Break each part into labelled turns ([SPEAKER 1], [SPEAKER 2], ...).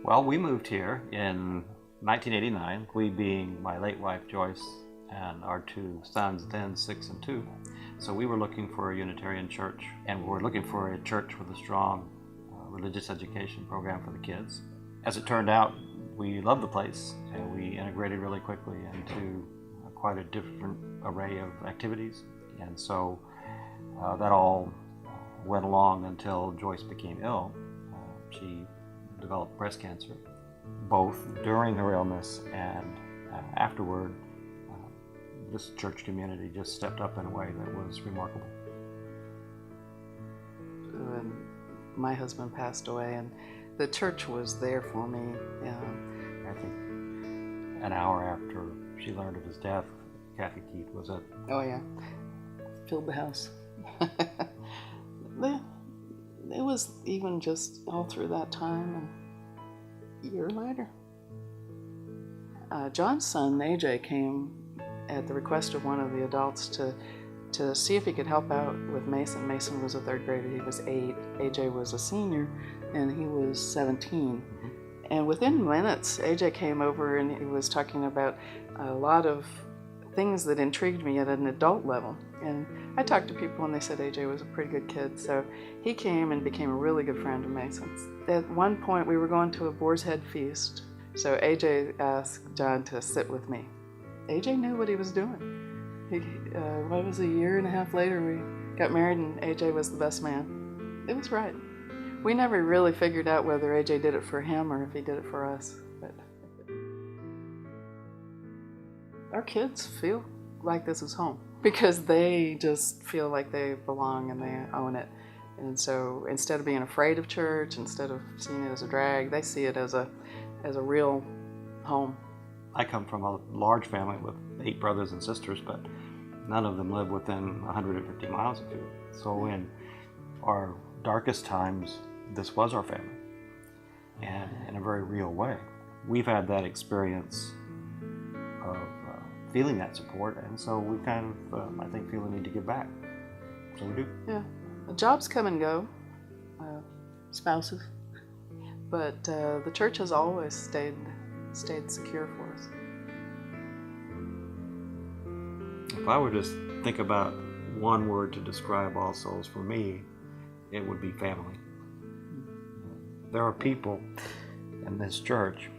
[SPEAKER 1] Well, we moved here in 1989, we being my late wife Joyce and our two sons, then 6 and 2. So we were looking for a Unitarian church, and we were looking for a church with a strong religious education program for the kids. As it turned out, we loved the place, and we integrated really quickly into quite a different array of activities. And so that all went along until Joyce became ill. She developed breast cancer, both during her illness and afterward. This church community just stepped up in a way that was remarkable.
[SPEAKER 2] When my husband passed away, and the church was there for me.
[SPEAKER 1] I think an hour after she learned of his death, Kathy Keith was at...
[SPEAKER 2] Oh yeah, filled the house. It was even just all through that time, and a year later. John's son, AJ, came at the request of one of the adults to see if he could help out with Mason. Mason was a third grader, he was 8. AJ was a senior, and he was 17.
[SPEAKER 1] Mm-hmm.
[SPEAKER 2] And within minutes, AJ came over and he was talking about a lot of things that intrigued me at an adult level. And I talked to people and they said AJ was a pretty good kid. So he came and became a really good friend of Mason's. At one point, we were going to a Boar's Head feast. So AJ asked John to sit with me. AJ knew what he was doing. What was a year and a half later, we got married and AJ was the best man. It was right. We never really figured out whether AJ did it for him or if he did it for us. But our kids feel like this is home because they just feel like they belong and they own it. And so instead of being afraid of church, instead of seeing it as a drag, they see it as a real home.
[SPEAKER 1] I come from a large family with 8 brothers and sisters, but none of them live within 150 miles of here. So in our darkest times, this was our family, and in a very real way. We've had that experience of feeling that support, and so we kind of, I think, feel the need to give back. So we do.
[SPEAKER 2] Yeah. The jobs come and go, spouses, but the church has always stayed secure for us.
[SPEAKER 1] If I were to think about one word to describe All Souls for me, it would be family. There are people in this church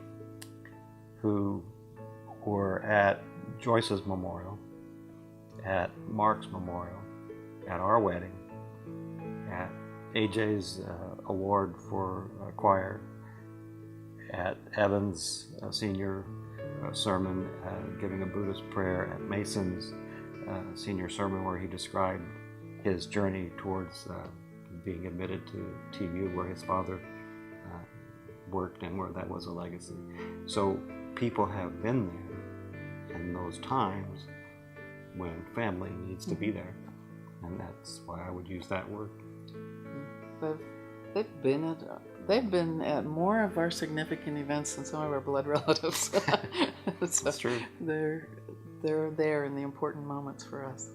[SPEAKER 1] who were at Joyce's memorial, at Mark's memorial, at our wedding, at AJ's award for choir, at Evan's senior sermon, giving a Buddhist prayer, at Mason's senior sermon where he described his journey towards being admitted to TVU, where his father worked and where that was a legacy. So people have been there in those times when family needs to be there, and that's why I would use that word.
[SPEAKER 2] They've been at more of our significant events than some of our blood relatives. So
[SPEAKER 1] That's true.
[SPEAKER 2] They're there in the important moments for us.